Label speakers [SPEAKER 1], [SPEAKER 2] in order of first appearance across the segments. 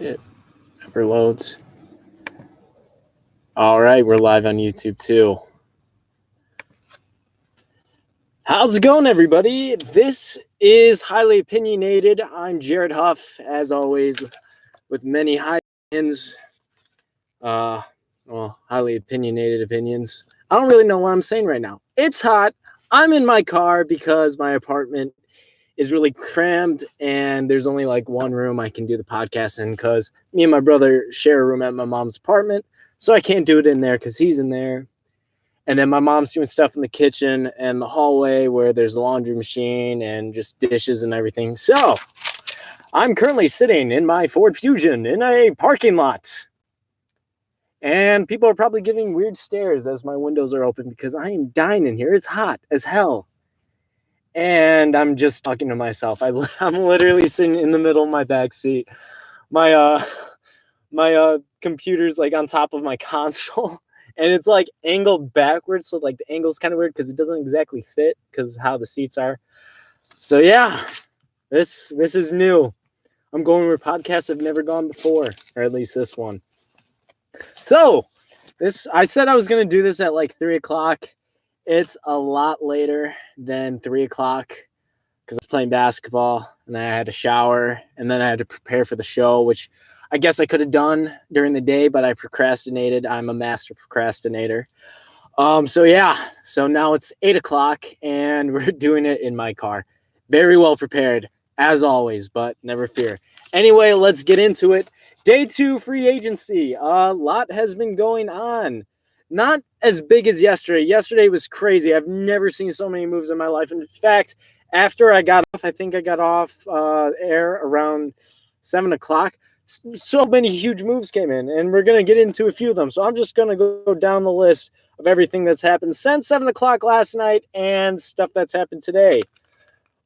[SPEAKER 1] It never loads. All right, we're live on YouTube too. How's it going, everybody? This is Highly Opinionated. I'm Jared Huff, as always, with many high opinions. Highly opinionated opinions. I don't really know what I'm saying right now. It's hot. I'm in my car because my apartment is really crammed and there's only like one room I can do the podcast in because me and my brother share a room at my mom's apartment. So I can't do it in there because he's in there. And then my mom's doing stuff in the kitchen and the hallway where there's a laundry machine and just dishes and everything. So I'm currently sitting in my Ford Fusion in a parking lot. And people are probably giving weird stares as my windows are open because I am dying in here. It's hot as hell. And I'm just talking to myself. I'm literally sitting in the middle of my back seat. My computer's like on top of my console. And it's like angled backwards, so like the angle's kind of weird because it doesn't exactly fit because how the seats are. So yeah, this is new. I'm going where podcasts have never gone before, or at least this one. So I said I was gonna do this at like 3 o'clock. It's a lot later than 3 o'clock because I was playing basketball and then I had to shower and then I had to prepare for the show, which I guess I could have done during the day, but I procrastinated. I'm a master procrastinator. So now it's 8 o'clock and we're doing it in my car. Very well prepared, as always, but never fear. Anyway, let's get into it. Day 2 free agency. A lot has been going on. Not as big as yesterday. Yesterday was crazy. I've never seen so many moves in my life. In fact, after I got off, I think I got off air around 7 o'clock. So many huge moves came in, and we're going to get into a few of them. So I'm just going to go down the list of everything that's happened since 7 o'clock last night and stuff that's happened today.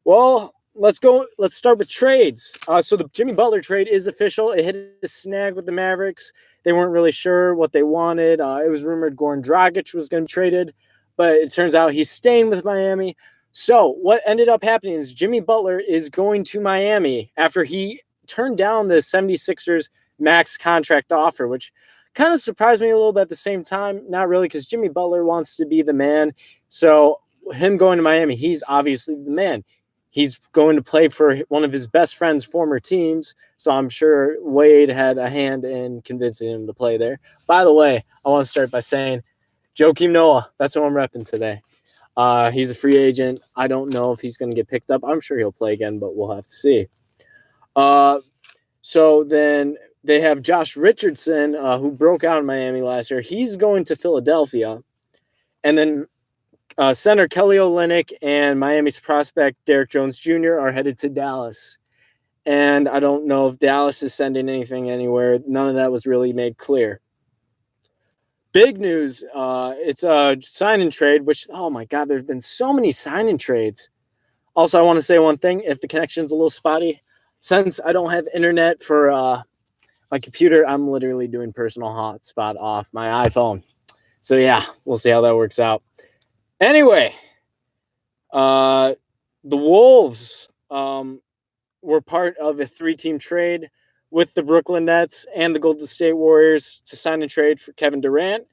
[SPEAKER 1] Well, let's go. Let's start with trades. So the Jimmy Butler trade is official. It hit a snag with the Mavericks. They weren't really sure what they wanted. It was rumored Goran Dragic was going to be traded, but it turns out he's staying with Miami. So what ended up happening is Jimmy Butler is going to Miami after he turned down the 76ers max contract offer, which kind of surprised me a little bit at the same time. Not really, because Jimmy Butler wants to be the man. So him going to Miami, he's obviously the man. He's going to play for one of his best friend's former teams. So I'm sure Wade had a hand in convincing him to play there. By the way, I want to start by saying Joakim Noah, that's what I'm repping today. He's a free agent. I don't know if he's going to get picked up. I'm sure he'll play again, but we'll have to see. So then they have Josh Richardson, who broke out in Miami last year. He's going to Philadelphia. And then center Kelly Olynyk and Miami's prospect Derrick Jones Jr. are headed to Dallas. And I don't know if Dallas is sending anything anywhere. None of that was really made clear. Big news. It's a sign and trade, which, oh my God, there's been so many sign and trades. Also, I want to say one thing. If the connection's a little spotty, since I don't have internet for my computer, I'm literally doing personal hotspot off my iPhone. So yeah, we'll see how that works out. Anyway, the Wolves were part of a 3-team trade with the Brooklyn Nets and the Golden State Warriors to sign and trade for Kevin Durant.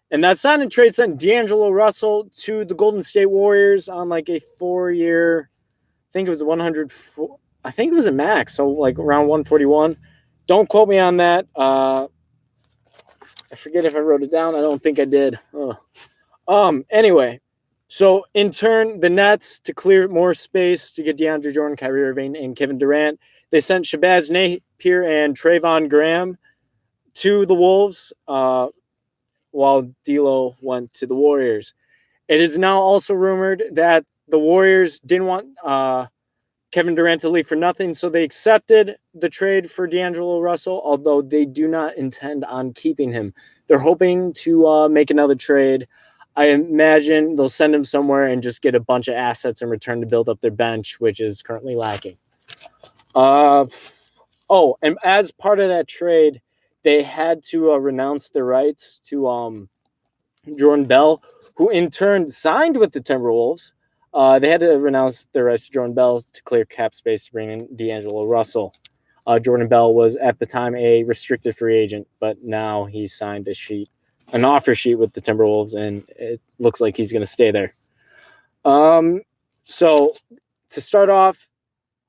[SPEAKER 1] And that sign and trade sent D'Angelo Russell to the Golden State Warriors on like a 4-year, I think it was 104. I think it was a max, so like around 141. Don't quote me on that. I forget if I wrote it down. I don't think I did. Anyway, so in turn, the Nets, to clear more space to get DeAndre Jordan, Kyrie Irving, and Kevin Durant, they sent Shabazz Napier and Trayvon Graham to the Wolves, while D'Lo went to the Warriors. It is now also rumored that the Warriors didn't want Kevin Durant to leave for nothing, so they accepted the trade for D'Angelo Russell, although they do not intend on keeping him. They're hoping to make another trade. I imagine they'll send him somewhere and just get a bunch of assets in return to build up their bench, which is currently lacking. And as part of that trade, they had to renounce their rights to Jordan Bell, who in turn signed with the Timberwolves. They had to renounce their rights to Jordan Bell to clear cap space to bring in D'Angelo Russell. Jordan Bell was at the time a restricted free agent, but now he signed an offer sheet with the Timberwolves, and it looks like he's going to stay there. So to start off,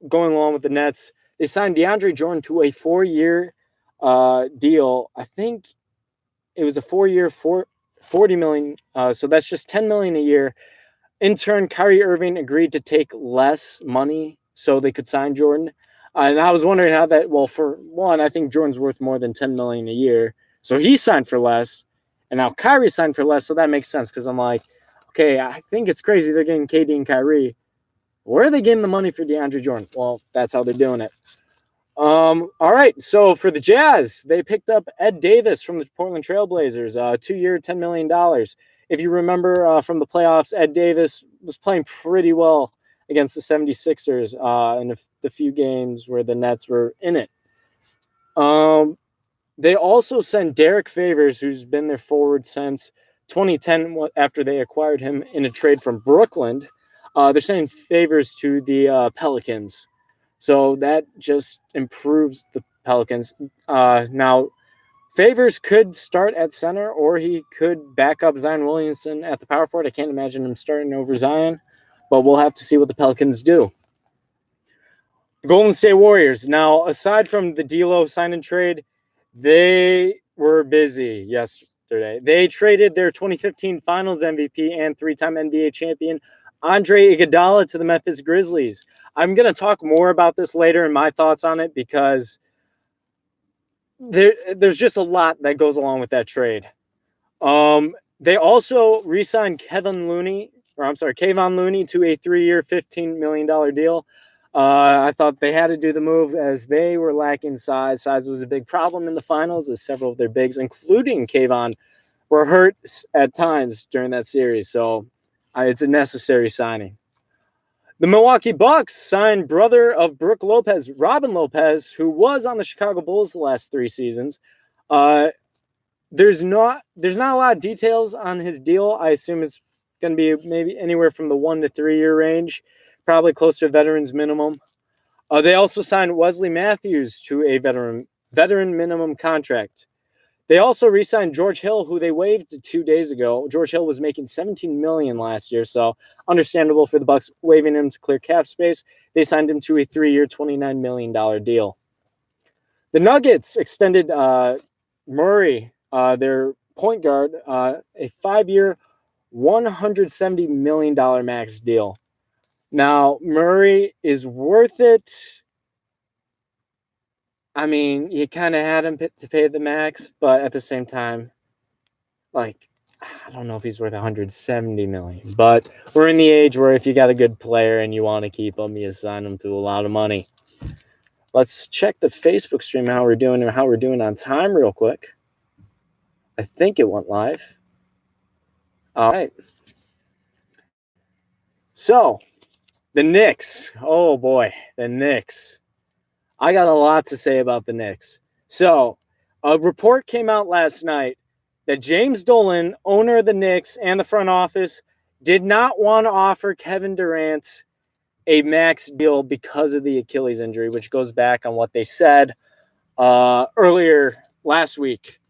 [SPEAKER 1] going along with the Nets, they signed DeAndre Jordan to a 4-year deal. I think it was a 4-year, $40 million. So that's just $10 million a year. In turn, Kyrie Irving agreed to take less money so they could sign Jordan. And I was wondering how that. Well, for one, I think Jordan's worth more than $10 million a year, so he signed for less, and now Kyrie signed for less. So that makes sense because I'm like, okay, I think it's crazy they're getting KD and Kyrie. Where are they getting the money for DeAndre Jordan? Well, that's how they're doing it. All right. So for the Jazz, they picked up Ed Davis from the Portland Trailblazers, 2-year, $10 million. If you remember from the playoffs, Ed Davis was playing pretty well against the 76ers in the few games where the Nets were in it. They also sent Derek Favors, who's been their forward since 2010 after they acquired him in a trade from Brooklyn. They're sending Favors to the Pelicans. So that just improves the Pelicans. Now, Favors could start at center, or he could back up Zion Williamson at the power forward. I can't imagine him starting over Zion, but we'll have to see what the Pelicans do. The Golden State Warriors. Now, aside from the D'Lo sign and trade, they were busy yesterday. They traded their 2015 Finals MVP and 3-time NBA champion Andre Iguodala to the Memphis Grizzlies. I'm going to talk more about this later and my thoughts on it because there's just a lot that goes along with that trade. They also re-signed Kevon Looney to a 3-year, $15 million deal. I thought they had to do the move as they were lacking size. Size was a big problem in the finals as several of their bigs, including Kevon, were hurt at times during that series. So it's a necessary signing. The Milwaukee Bucks signed brother of Brooke Lopez, Robin Lopez, who was on the Chicago Bulls the last 3 seasons. There's not a lot of details on his deal. I assume it's going to be maybe anywhere from the 1 to 3 year range, probably close to a veteran's minimum. They also signed Wesley Matthews to a veteran minimum contract. They also re-signed George Hill, who they waived 2 days ago. George Hill was making $17 million last year, so understandable for the Bucks waiving him to clear cap space. They signed him to a 3-year, $29 million deal. The Nuggets extended Murray, their point guard, a 5-year, $170 million max deal. Now, Murray is worth it. I mean, you kind of had him to pay the max, but at the same time, I don't know if he's worth $170 million. But we're in the age where if you got a good player and you want to keep him, you sign him to a lot of money. Let's check the Facebook stream how we're doing on time real quick. I think it went live. All right. So, the Knicks. Oh, boy, the Knicks. I got a lot to say about the Knicks. So, a report came out last night that James Dolan, owner of the Knicks and the front office, did not want to offer Kevin Durant a max deal because of the Achilles injury, which goes back on what they said earlier last week,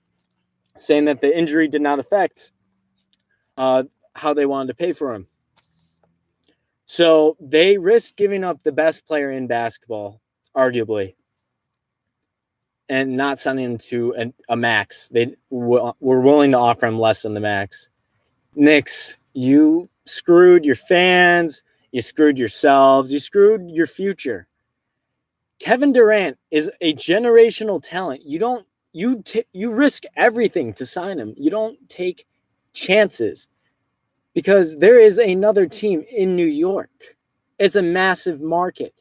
[SPEAKER 1] saying that the injury did not affect how they wanted to pay for him. So they risked giving up the best player in basketball, arguably, and not signing him to a max. They were willing to offer him less than the max. Knicks, you screwed your fans. You screwed yourselves. You screwed your future. Kevin Durant is a generational talent. You risk everything to sign him. You don't take chances because there is another team in New York. It's a massive market.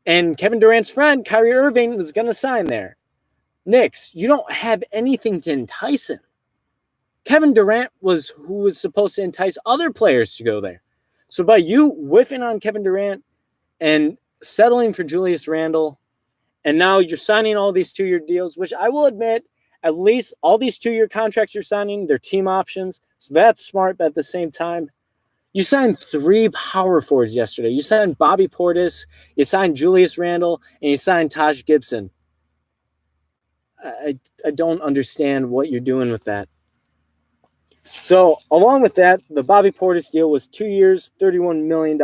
[SPEAKER 1] And Kevin Durant's friend, Kyrie Irving, was going to sign there. Knicks, you don't have anything to entice him. Kevin Durant was who was supposed to entice other players to go there. So by you whiffing on Kevin Durant and settling for Julius Randle, and now you're signing all these 2-year deals, which I will admit, at least all these 2-year contracts you're signing, they're team options. So that's smart, but at the same time, you signed 3 power forwards yesterday. You signed Bobby Portis, you signed Julius Randle, and you signed Taj Gibson. I don't understand what you're doing with that. So, along with that, the Bobby Portis deal was 2 years, $31 million.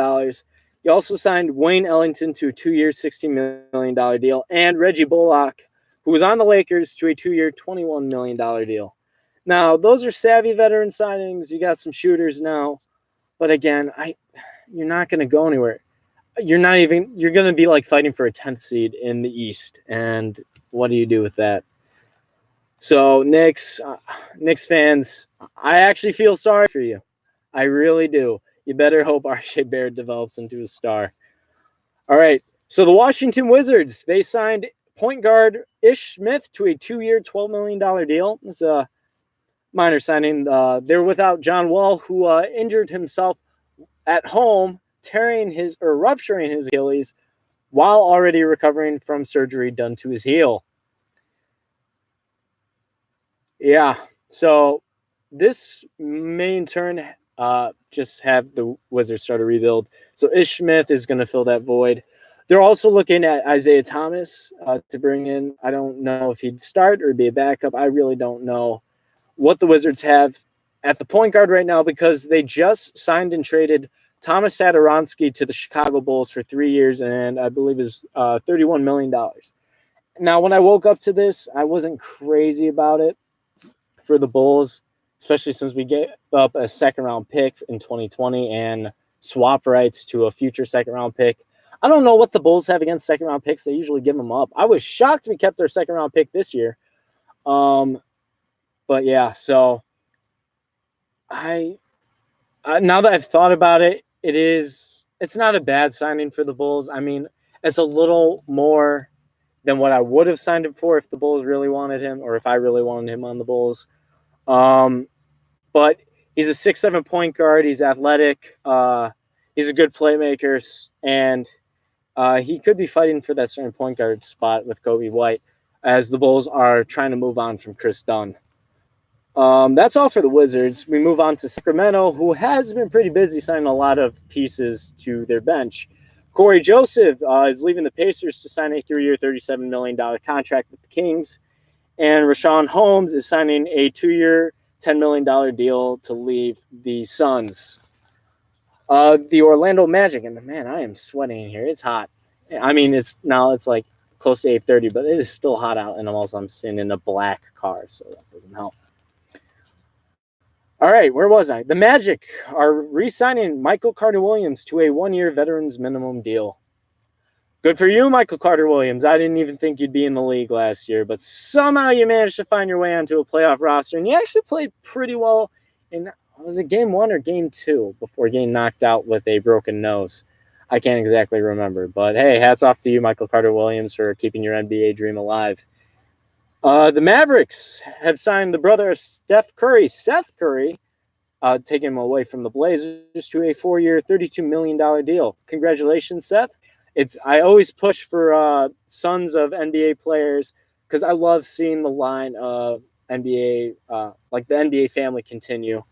[SPEAKER 1] He also signed Wayne Ellington to a 2-year, $16 million deal, and Reggie Bullock, who was on the Lakers, to a 2-year, $21 million deal. Now, those are savvy veteran signings. You got some shooters now. But again, you're not going to go anywhere. You're going to be like fighting for a 10th seed in the East. And what do you do with that? So, Knicks fans, I actually feel sorry for you. I really do. You better hope RJ Barrett develops into a star. All right. So the Washington Wizards, they signed point guard Ish Smith to a 2-year, $12 million deal. It's a minor signing. They're without John Wall, who injured himself at home, rupturing his Achilles while already recovering from surgery done to his heel. Yeah. So this may in turn just have the Wizards start a rebuild. So Ish Smith is going to fill that void. They're also looking at Isaiah Thomas to bring in. I don't know if he'd start or be a backup. I really don't know what the Wizards have at the point guard right now because they just signed and traded Thomas Satoransky to the Chicago Bulls for 3 years and I believe is $31 million. Now, when I woke up to this, I wasn't crazy about it for the Bulls, especially since we gave up a second-round pick in 2020 and swap rights to a future second-round pick. I don't know what the Bulls have against second-round picks. They usually give them up. I was shocked we kept our second-round pick this year. But yeah, so now that I've thought about it, it's not a bad signing for the Bulls. I mean, it's a little more than what I would have signed him for if the Bulls really wanted him or if I really wanted him on the Bulls. But he's a 6'7" point guard. He's athletic. He's a good playmaker, and he could be fighting for that certain point guard spot with Kobe White as the Bulls are trying to move on from Chris Dunn. That's all for the Wizards. We move on to Sacramento, who has been pretty busy signing a lot of pieces to their bench. Corey Joseph is leaving the Pacers to sign a 3-year, $37 million contract with the Kings. And Rashawn Holmes is signing a 2-year, $10 million deal to leave the Suns. The Orlando Magic, and man, I am sweating in here. It's hot. I mean, it's like close to 8:30, but it is still hot out, and I'm sitting in a black car, so that doesn't help. All right, where was I? The Magic are re-signing Michael Carter-Williams to a 1-year veterans minimum deal. Good for you, Michael Carter-Williams. I didn't even think you'd be in the league last year, but somehow you managed to find your way onto a playoff roster, and you actually played pretty well in, was it game 1 or game 2 before getting knocked out with a broken nose? I can't exactly remember, but hey, hats off to you, Michael Carter-Williams, for keeping your NBA dream alive. The Mavericks have signed the brother of Steph Curry, Seth Curry, taking him away from the Blazers to a 4-year, $32 million deal. Congratulations, Seth. I always push for sons of NBA players because I love seeing the line of NBA, like the NBA family continue.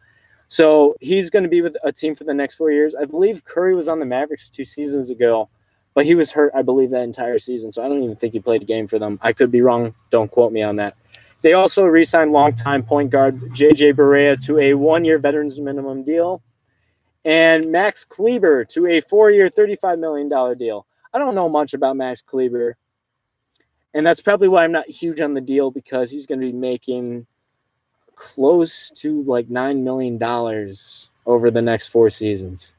[SPEAKER 1] So he's going to be with a team for the next 4 years. I believe Curry was on the Mavericks 2 seasons ago, but he was hurt, I believe, that entire season. So I don't even think he played a game for them. I could be wrong. Don't quote me on that. They also re-signed longtime point guard JJ Barea to a 1-year veterans minimum deal and Max Kleber to a 4-year, $35 million deal. I don't know much about Max Kleber, and that's probably why I'm not huge on the deal because he's going to be making close to like $9 million over the next 4 seasons.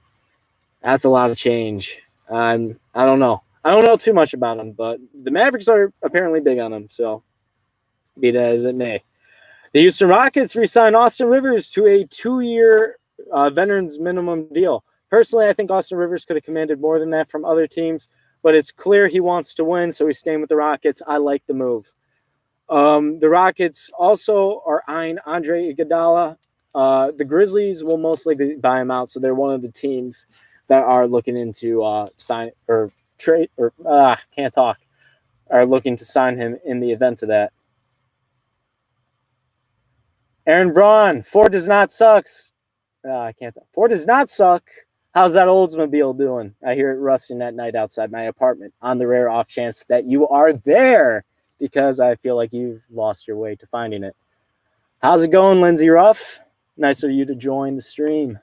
[SPEAKER 1] That's a lot of change. I don't know. I don't know too much about him, but the Mavericks are apparently big on him, so be that as it may. The Houston Rockets re-signed Austin Rivers to a 2-year veterans minimum deal. Personally, I think Austin Rivers could have commanded more than that from other teams, but it's clear he wants to win, so he's staying with the Rockets. I like the move. The Rockets also are eyeing Andre Iguodala. The Grizzlies will most likely buy him out, so they're one of the teams that are looking into sign or trade or are looking to sign him in the event of that. Aaron Braun, Ford does not suck. Ford does not suck. How's that Oldsmobile doing? I hear it rusting at night outside my apartment on the rare off chance that you are there. because I feel like you've lost your way to finding it. How's it going, Lindsay Ruff? Nice of you to join the stream.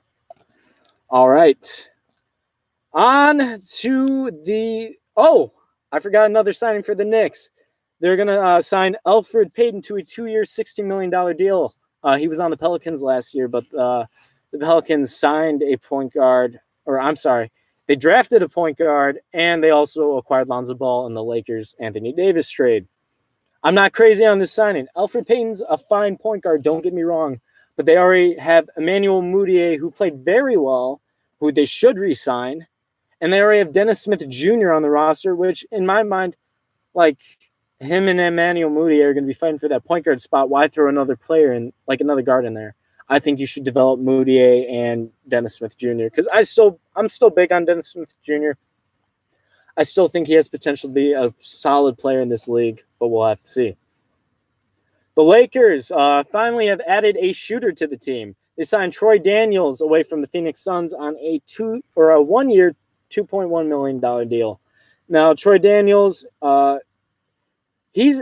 [SPEAKER 1] All right. On to the... Oh, I forgot another signing for the Knicks. They're going to sign Elfrid Payton to a 2-year, $60 million deal. He was on the Pelicans last year, but the Pelicans signed a point guard, or I'm sorry, they drafted a point guard, and they also acquired Lonzo Ball in the Lakers Anthony Davis trade. I'm not crazy on this signing. Elfrid Payton's a fine point guard, don't get me wrong, but they already have Emmanuel Mudiay, who played very well, who they should re-sign, and they already have Dennis Smith Jr. on the roster, which in my mind, like, him and Emmanuel Mudiay are going to be fighting for that point guard spot. Why throw another player in, like another guard in there? I think you should develop Mudiay and Dennis Smith Jr. because I'm still big on Dennis Smith Jr. I still think he has potential to be a solid player in this league, but we'll have to see. The Lakers finally have added a shooter to the team. They signed Troy Daniels away from the Phoenix Suns on a 1-year, $2.1 million deal. Now, Troy Daniels, he's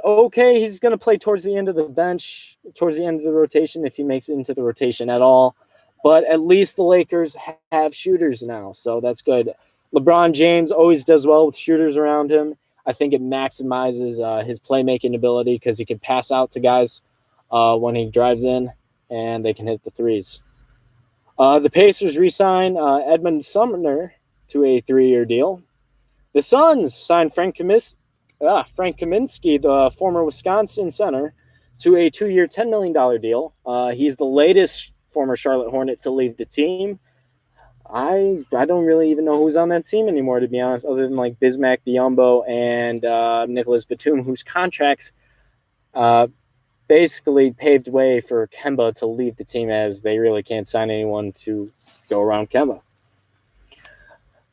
[SPEAKER 1] okay. He's going to play towards the end of the bench, towards the end of the rotation, if he makes it into the rotation at all. But at least the Lakers have shooters now, so that's good. LeBron James always does well with shooters around him. I think it maximizes his playmaking ability because he can pass out to guys when he drives in, and they can hit the threes. The Pacers re-sign Edmund Sumner to a 3-year deal. The Suns signed Frank Kaminsky, the former Wisconsin center, to a 2-year, $10 million deal. He's the latest former Charlotte Hornet to leave the team. I don't really even know who's on that team anymore, to be honest, other than like Bismack Biyombo and Nicholas Batum, whose contracts basically paved way for Kemba to leave the team, as they really can't sign anyone to go around Kemba.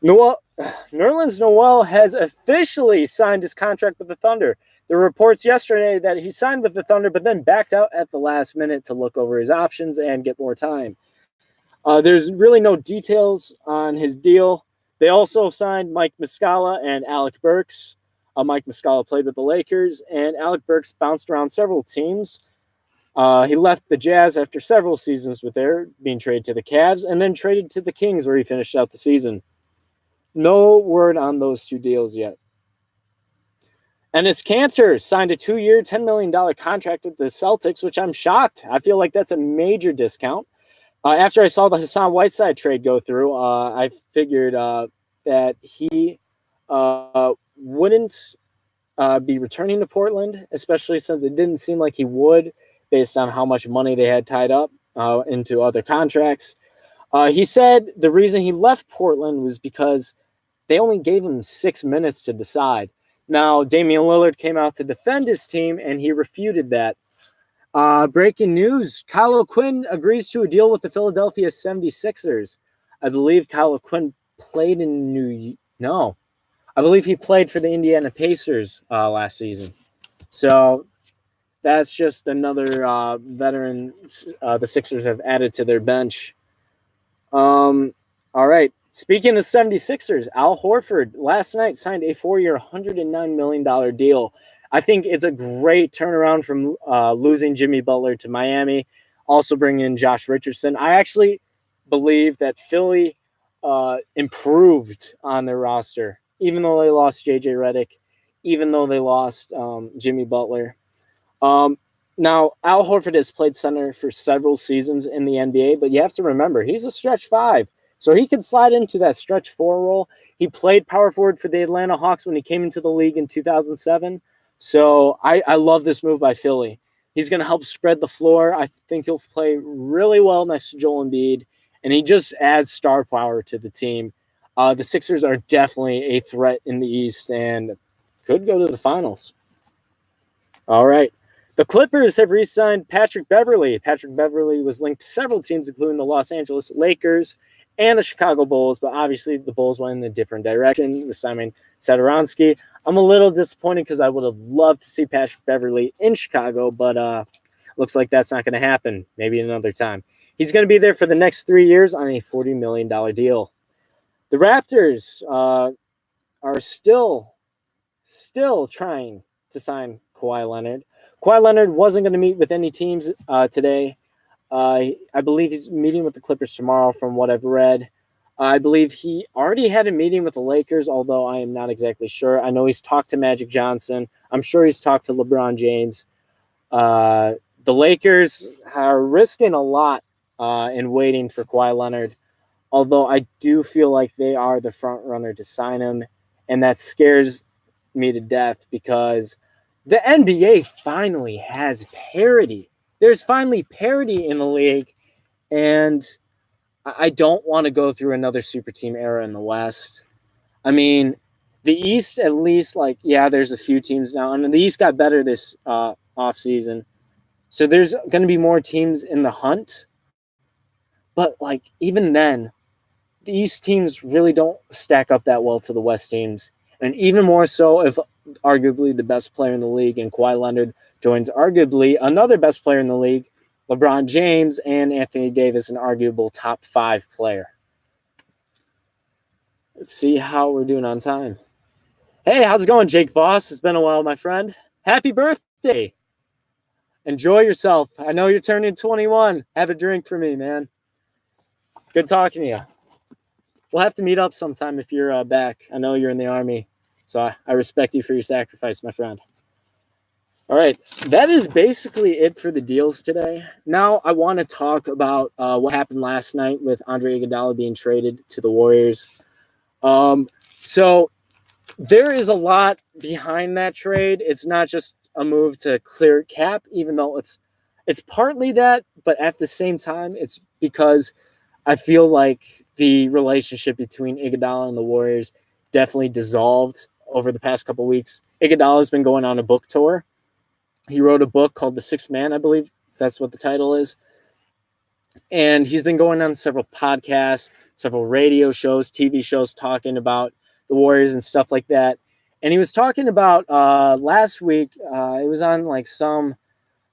[SPEAKER 1] Nerlens Noel has officially signed his contract with the Thunder. There were reports yesterday that he signed with the Thunder, but then backed out at the last minute to look over his options and get more time. There's really no details on his deal. They also signed Mike Muscala and Alec Burks. Mike Muscala played with the Lakers, and Alec Burks bounced around several teams. He left the Jazz after several seasons with there, being traded to the Cavs, and then traded to the Kings, where he finished out the season. No word on those two deals yet. Enes Kanter signed a 2-year, $10 million contract with the Celtics, which I'm shocked. I feel like that's a major discount. After I saw the Hassan Whiteside trade go through, I figured that he wouldn't be returning to Portland, especially since it didn't seem like he would, based on how much money they had tied up into other contracts. He said the reason he left Portland was because they only gave him 6 minutes to decide. Now, Damian Lillard came out to defend his team, and he refuted that. Breaking news, Kyle O'Quinn agrees to a deal with the Philadelphia 76ers. I believe Kyle O'Quinn played in I believe he played for the Indiana Pacers last season. So that's just another veteran the Sixers have added to their bench. All right. Speaking of 76ers, Al Horford last night signed a 4-year, $109 million deal. I think it's a great turnaround from losing Jimmy Butler to Miami, also bringing in Josh Richardson. I actually believe that Philly improved on their roster, even though they lost J.J. Redick, even though they lost Jimmy Butler. Now, Al Horford has played center for several seasons in the NBA, but you have to remember, he's a stretch 5. So he could slide into that stretch 4 role. He played power forward for the Atlanta Hawks when he came into the league in 2007. So I love this move by Philly. He's going to help spread the floor. I think he'll play really well next to Joel Embiid, and he just adds star power to the team. The Sixers are definitely a threat in the East and could go to the finals. All right. The Clippers have re-signed Patrick Beverley. Patrick Beverley was linked to several teams, including the Los Angeles Lakers and the Chicago Bulls, but obviously the Bulls went in a different direction with Simon Satoransky. I'm a little disappointed because I would have loved to see Patrick Beverley in Chicago, but looks like that's not going to happen. Maybe another time. He's going to be there for the next 3 years on a $40 million deal. The Raptors are still trying to sign Kawhi Leonard. Kawhi Leonard wasn't going to meet with any teams today. I believe he's meeting with the Clippers tomorrow, from what I've read. I believe he already had a meeting with the Lakers, although I am not exactly sure. I know he's talked to Magic Johnson. I'm sure he's talked to LeBron James. The Lakers are risking a lot in waiting for Kawhi Leonard, although I do feel like they are the front runner to sign him, and that scares me to death because the NBA finally has parity. There's finally parity in the league, and I don't want to go through another super team era in the West. I mean, the East, at least, like, yeah, there's a few teams now, and the East got better this offseason. So there's going to be more teams in the hunt. But, like, even then, the East teams really don't stack up that well to the West teams. And even more so if arguably the best player in the league and Kawhi Leonard joins arguably another best player in the league, LeBron James and Anthony Davis, an arguable top 5 player. Let's see how we're doing on time. Hey, how's it going, Jake Voss? It's been a while, my friend. Happy birthday. Enjoy yourself. I know you're turning 21. Have a drink for me, man. Good talking to you. We'll have to meet up sometime if you're back. I know you're in the Army, so I respect you for your sacrifice, my friend. All right, that is basically it for the deals today. Now I want to talk about what happened last night with Andre Iguodala being traded to the Warriors. So there is a lot behind that trade. It's not just a move to clear cap, even though it's partly that, but at the same time, it's because I feel like the relationship between Iguodala and the Warriors definitely dissolved over the past couple weeks. Iguodala has been going on a book tour. He wrote a book called The Sixth Man, I believe that's what the title is. And he's been going on several podcasts, several radio shows, TV shows, talking about the Warriors and stuff like that. And he was talking about last week, it was on like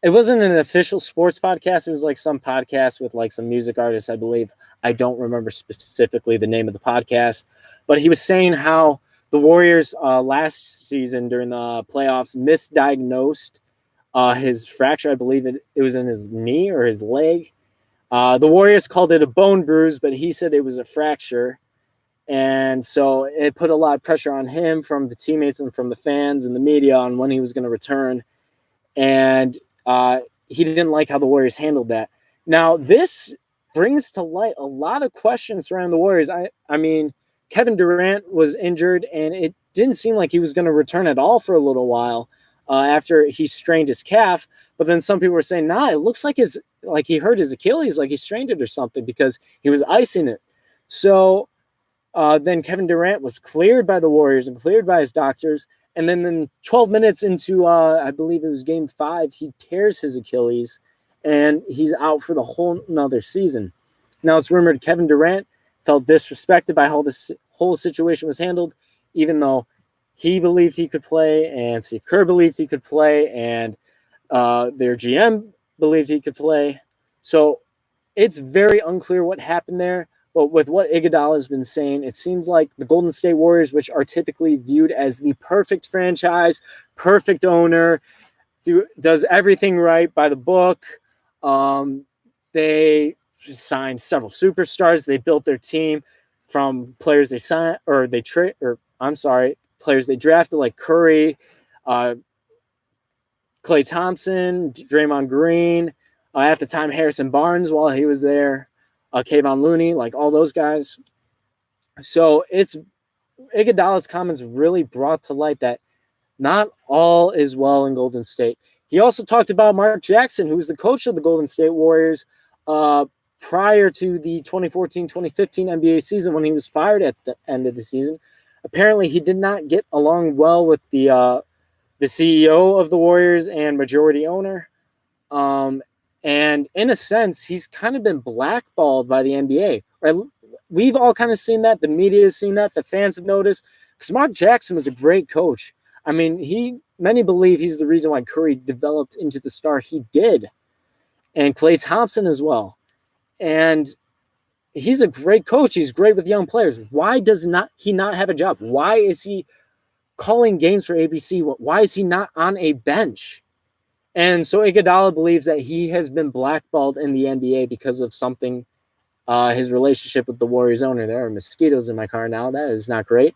[SPEAKER 1] it wasn't an official sports podcast. It was like some podcast with like some music artists, I believe. I don't remember specifically the name of the podcast. But he was saying how the Warriors last season during the playoffs misdiagnosed his fracture. I believe it was in his knee or his leg. The Warriors called it a bone bruise, but he said it was a fracture. And so it put a lot of pressure on him from the teammates and from the fans and the media on when he was going to return. And he didn't like how the Warriors handled that. Now, this brings to light a lot of questions surrounding the Warriors. I mean, Kevin Durant was injured, and it didn't seem like he was going to return at all for a little while after he strained his calf. But then some people were saying, nah, it looks like he hurt his Achilles, like he strained it or something because he was icing it. So then Kevin Durant was cleared by the Warriors and cleared by his doctors. And then 12 minutes into, I believe it was game 5, he tears his Achilles and he's out for the whole another season. Now it's rumored Kevin Durant felt disrespected by how this whole situation was handled, even though he believed he could play and Steve Kerr believed he could play and their GM believed he could play. So it's very unclear what happened there. But with what Iguodala has been saying, it seems like the Golden State Warriors, which are typically viewed as the perfect franchise, perfect owner, does everything right by the book. They signed several superstars. They built their team from players they signed players they drafted like Curry, Klay Thompson, Draymond Green, at the time Harrison Barnes while he was there. Kayvon Looney, like all those guys. So it's Iguodala's comments really brought to light that not all is well in Golden State. He also talked about Mark Jackson, who was the coach of the Golden State Warriors prior to the 2014-2015 NBA season when he was fired at the end of the season. Apparently, he did not get along well with the CEO of the Warriors and majority owner. And in a sense, he's kind of been blackballed by the NBA. Right? We've all kind of seen that. The media has seen that. The fans have noticed. Because Mark Jackson was a great coach. I mean, many believe he's the reason why Curry developed into the star he did. And Klay Thompson as well. And he's a great coach. He's great with young players. Why does he not have a job? Why is he calling games for ABC. Why is he not on a bench? And so Iguodala believes that he has been blackballed in the NBA because of something, his relationship with the Warriors owner. There are mosquitoes in my car now. That is not great.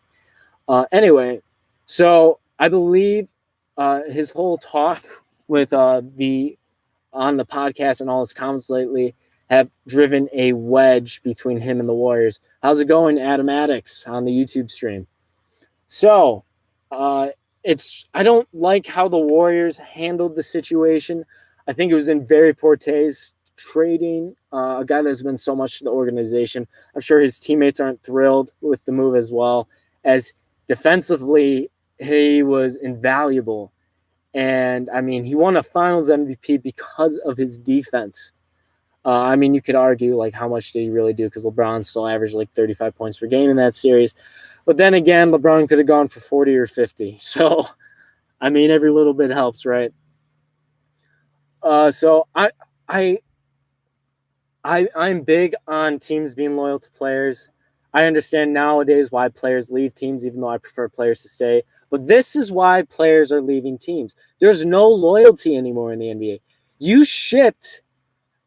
[SPEAKER 1] Anyway, so I believe his whole talk with the on the podcast and all his comments lately have driven a wedge between him and the Warriors. How's it going, Adam Addicts, on the YouTube stream? So, I don't like how the Warriors handled the situation. I think it was in very poor taste, trading a guy that's been so much to the organization. I'm sure his teammates aren't thrilled with the move as well, as defensively he was invaluable. And I mean, he won a Finals MVP because of his defense. I mean, you could argue like how much did he really do, because LeBron still averaged like 35 points per game in that series. But then again, LeBron could have gone for 40 or 50. So, I mean, every little bit helps, right? So I'm big on teams being loyal to players. I understand nowadays why players leave teams, even though I prefer players to stay. But this is why players are leaving teams. There's no loyalty anymore in the NBA. You shipped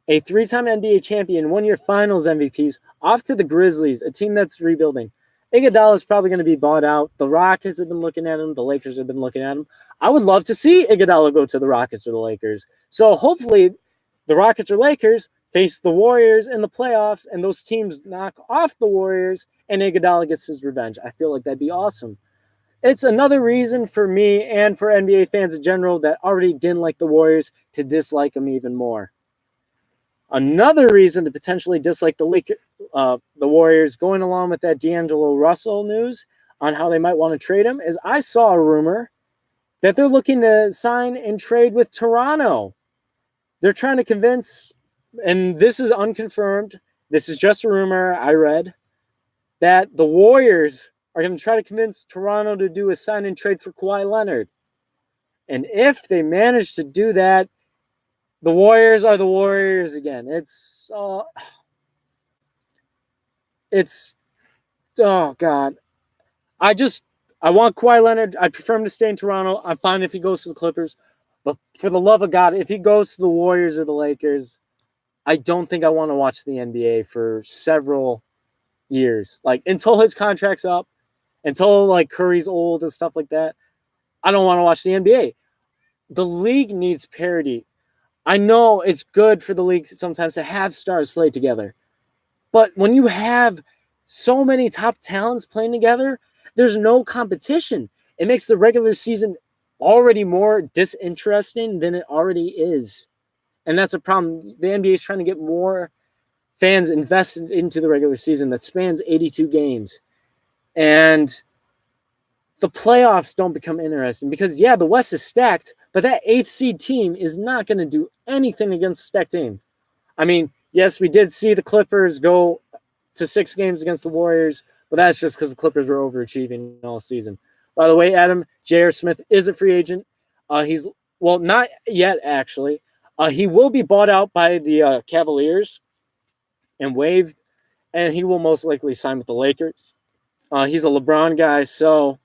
[SPEAKER 1] a 3-time NBA champion, 1-year Finals MVPs off to the Grizzlies, a team that's rebuilding. Iguodala is probably going to be bought out. The Rockets have been looking at him. The Lakers have been looking at him. I would love to see Iguodala go to the Rockets or the Lakers. So hopefully the Rockets or Lakers face the Warriors in the playoffs, and those teams knock off the Warriors, and Iguodala gets his revenge. I feel like that'd be awesome. It's another reason for me and for NBA fans in general that already didn't like the Warriors to dislike them even more. Another reason to potentially dislike the Warriors, going along with that D'Angelo Russell news on how they might want to trade him, is I saw a rumor that they're looking to sign and trade with Toronto. They're trying to convince, and this is unconfirmed, this is just a rumor I read, that the Warriors are going to try to convince Toronto to do a sign and trade for Kawhi Leonard. And if they manage to do that, the Warriors are the Warriors again. It's oh God. I want Kawhi Leonard. I prefer him to stay in Toronto. I'm fine if he goes to the Clippers. But for the love of God, if he goes to the Warriors or the Lakers, I don't think I want to watch the NBA for several years. Like, until his contract's up, until like Curry's old and stuff like that, I don't want to watch the NBA. The league needs parity. I know it's good for the league sometimes to have stars play together. But when you have so many top talents playing together, there's no competition. It makes the regular season already more disinteresting than it already is. And that's a problem. The NBA is trying to get more fans invested into the regular season that spans 82 games. And the playoffs don't become interesting because, yeah, the West is stacked, but that 8th seed team is not going to do anything against a stacked team. I mean, yes, we did see the Clippers go to 6 games against the Warriors, but that's just because the Clippers were overachieving all season. By the way, Adam, J.R. Smith is a free agent. He's not yet, actually. He will be bought out by the Cavaliers and waived, and he will most likely sign with the Lakers. He's a LeBron guy, so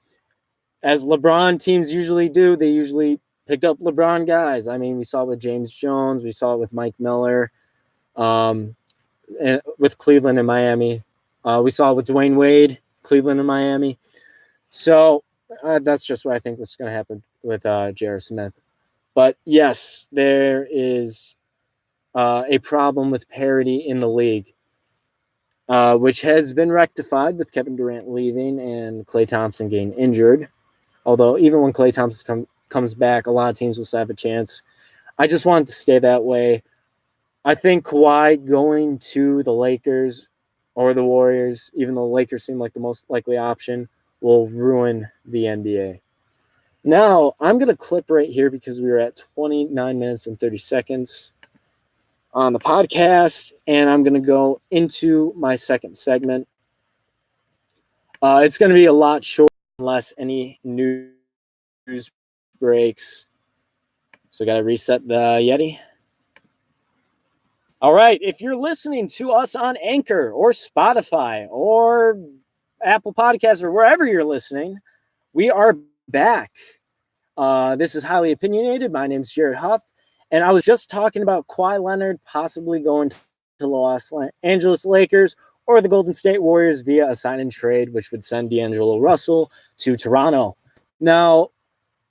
[SPEAKER 1] as LeBron teams usually do, they usually pick up LeBron guys. I mean, we saw it with James Jones. We saw it with Mike Miller, and with Cleveland and Miami. We saw it with Dwayne Wade, Cleveland and Miami. So that's just what I think was going to happen with J.R. Smith. But yes, there is a problem with parity in the league, which has been rectified with Kevin Durant leaving and Klay Thompson getting injured. Although even when Klay Thompson comes back, a lot of teams will still have a chance. I just want it to stay that way. I think Kawhi going to the Lakers or the Warriors, even though the Lakers seem like the most likely option, will ruin the NBA. Now, I'm going to clip right here because we were at 29 minutes and 30 seconds on the podcast, and I'm going to go into my second segment. It's going to be a lot shorter unless any news breaks. So got to reset the Yeti. All right, if you're listening to us on Anchor or Spotify or Apple Podcasts or wherever you're listening, we are back. This is Highly Opinionated. My name's Jared Huff, and I was just talking about Kawhi Leonard possibly going to the Los Angeles Lakers or the Golden State Warriors via a sign and trade, which would send D'Angelo Russell to Toronto. Now,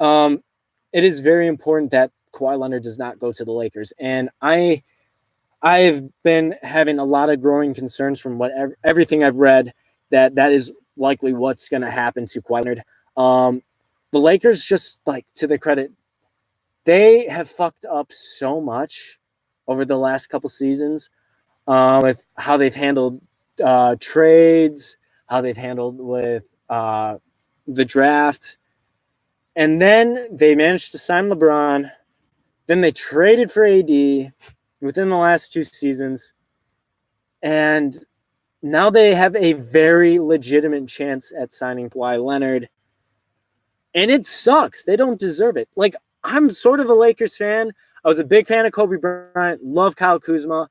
[SPEAKER 1] it is very important that Kawhi Leonard does not go to the Lakers, and I've been having a lot of growing concerns from everything I've read that is likely what's going to happen to Kawhi Leonard. The Lakers, just like to their credit, they have fucked up so much over the last couple seasons with how they've handled trades, how they've handled with the draft. And then they managed to sign LeBron. Then they traded for AD within the last 2 seasons. And now they have a very legitimate chance at signing Kawhi Leonard. And it sucks. They don't deserve it. Like, I'm sort of a Lakers fan. I was a big fan of Kobe Bryant. Love Kyle Kuzma.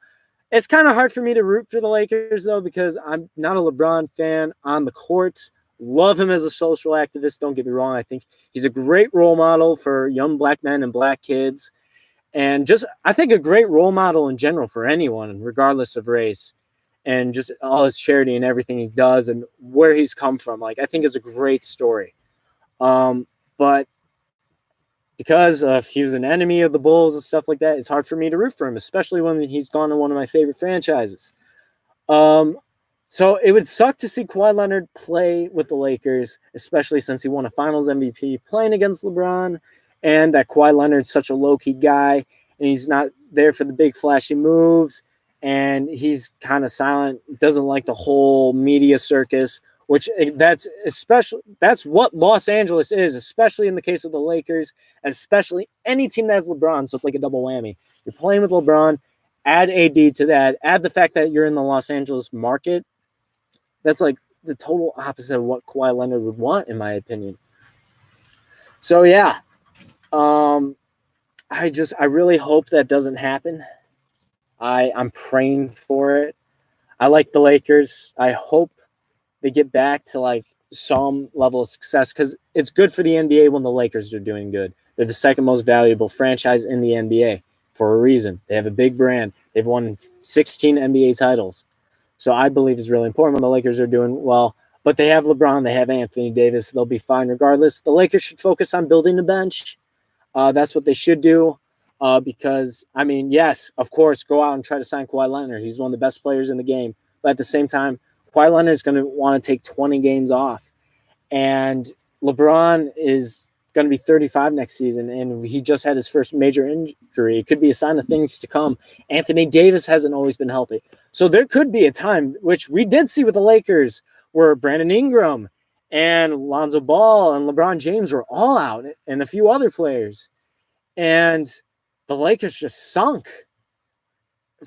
[SPEAKER 1] It's kind of hard for me to root for the Lakers, though, because I'm not a LeBron fan on the court. Love him as a social activist. Don't get me wrong. I think he's a great role model for young black men and black kids. And just, I think, a great role model in general for anyone, regardless of race. And just all his charity and everything he does and where he's come from. Like, I think it's a great story. But because he was an enemy of the Bulls and stuff like that, it's hard for me to root for him, especially when he's gone to one of my favorite franchises. So it would suck to see Kawhi Leonard play with the Lakers, especially since he won a Finals MVP playing against LeBron, and that Kawhi Leonard's such a low-key guy, and he's not there for the big flashy moves, and he's kind of silent, doesn't like the whole media circus, which that's what Los Angeles is, especially in the case of the Lakers, especially any team that has LeBron. So it's like a double whammy. You're playing with LeBron, add AD to that, add the fact that you're in the Los Angeles market. That's like the total opposite of what Kawhi Leonard would want, in my opinion. So yeah, I really hope that doesn't happen. I'm praying for it. I like the Lakers. I hope they get back to like some level of success because it's good for the NBA when the Lakers are doing good. They're the second most valuable franchise in the NBA for a reason. They have a big brand. They've won 16 NBA titles. So I believe it's really important when the Lakers are doing well. But they have LeBron. They have Anthony Davis. They'll be fine regardless. The Lakers should focus on building the bench. That's what they should do. Because, I mean, yes, of course, go out and try to sign Kawhi Leonard. He's one of the best players in the game. But at the same time, Kawhi Leonard is going to want to take 20 games off. And LeBron is going to be 35 next season, and he just had his first major injury. It could be a sign of things to come. Anthony Davis hasn't always been healthy. So there could be a time, which we did see with the Lakers, where Brandon Ingram and Lonzo Ball and LeBron James were all out, and a few other players. And the Lakers just sunk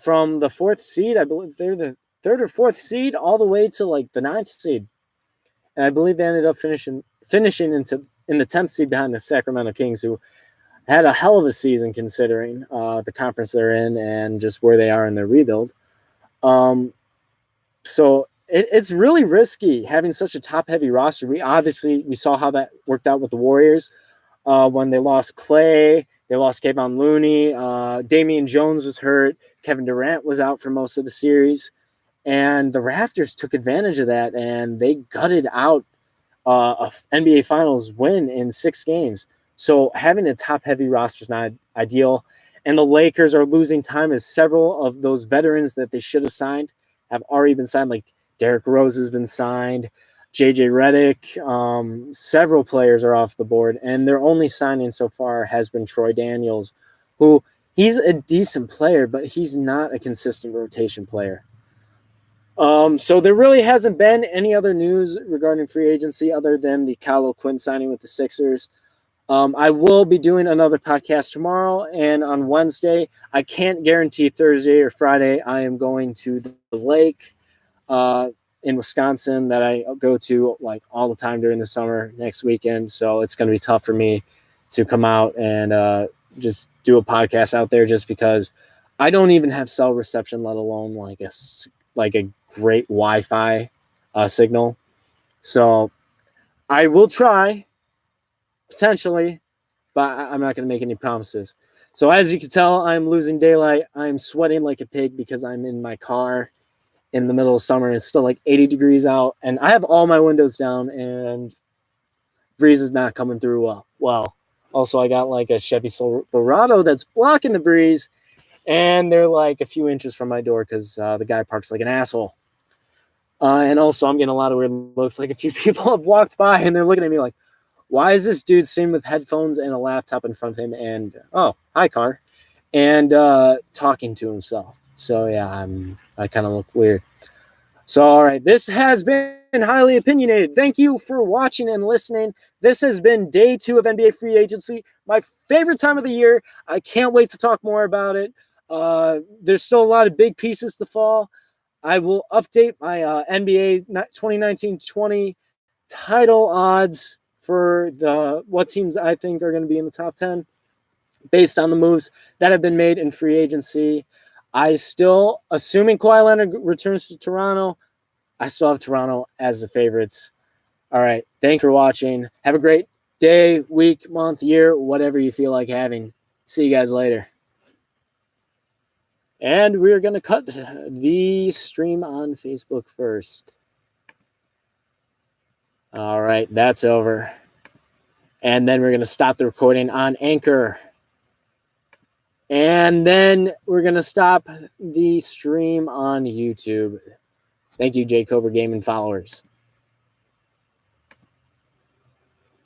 [SPEAKER 1] from the 4th seed. I believe they're the 3rd or 4th seed all the way to like the 9th seed. And I believe they ended up finishing in the 10th seed behind the Sacramento Kings, who had a hell of a season considering the conference they're in and just where they are in their rebuild. So it's really risky having such a top-heavy roster. We saw how that worked out with the Warriors when they lost Clay. They lost Kevon Looney. Damian Jones was hurt. Kevin Durant was out for most of the series. And the Raptors took advantage of that, and they gutted out a NBA Finals win in 6 games. So having a top-heavy roster is not ideal. And the Lakers are losing time as several of those veterans that they should have signed have already been signed. Like Derrick Rose has been signed, JJ Redick. Several players are off the board, and their only signing so far has been Troy Daniels, who he's a decent player, but he's not a consistent rotation player. So there really hasn't been any other news regarding free agency other than the Kyle Quinn signing with the Sixers. I will be doing another podcast tomorrow and on Wednesday. I can't guarantee Thursday or Friday. I am going to the lake in Wisconsin that I go to like all the time during the summer next weekend. So it's going to be tough for me to come out and just do a podcast out there just because I don't even have cell reception, let alone like a great Wi-Fi signal. So I will try. potentially, but I'm not going to make any promises. So as you can tell, I'm losing daylight. I'm sweating like a pig because I'm in my car in the middle of summer. It's still like 80 degrees out, and I have all my windows down, and breeze is not coming through well. Also, I got like a Chevy Silverado that's blocking the breeze, and they're like a few inches from my door because the guy parks like an asshole. And also, I'm getting a lot of weird looks. Like a few people have walked by, and they're looking at me like, "Why is this dude sitting with headphones and a laptop in front of him?" And oh, hi, car, and talking to himself. So yeah, I kind of look weird. So, all right, this has been highly opinionated. Thank you for watching and listening. This has been day 2 of NBA free agency, my favorite time of the year. I can't wait to talk more about it. There's still a lot of big pieces to fall. I will update my NBA 2019-20 title odds for what teams I think are going to be in the top 10 based on the moves that have been made in free agency. I still, assuming Kawhi Leonard returns to Toronto, I still have Toronto as the favorites. All right. Thanks for watching. Have a great day, week, month, year, whatever you feel like having. See you guys later. And we're going to cut the stream on Facebook first. All right. That's over. And then we're going to stop the recording on Anchor. And then we're going to stop the stream on YouTube. Thank you, J Cobra Gaming followers.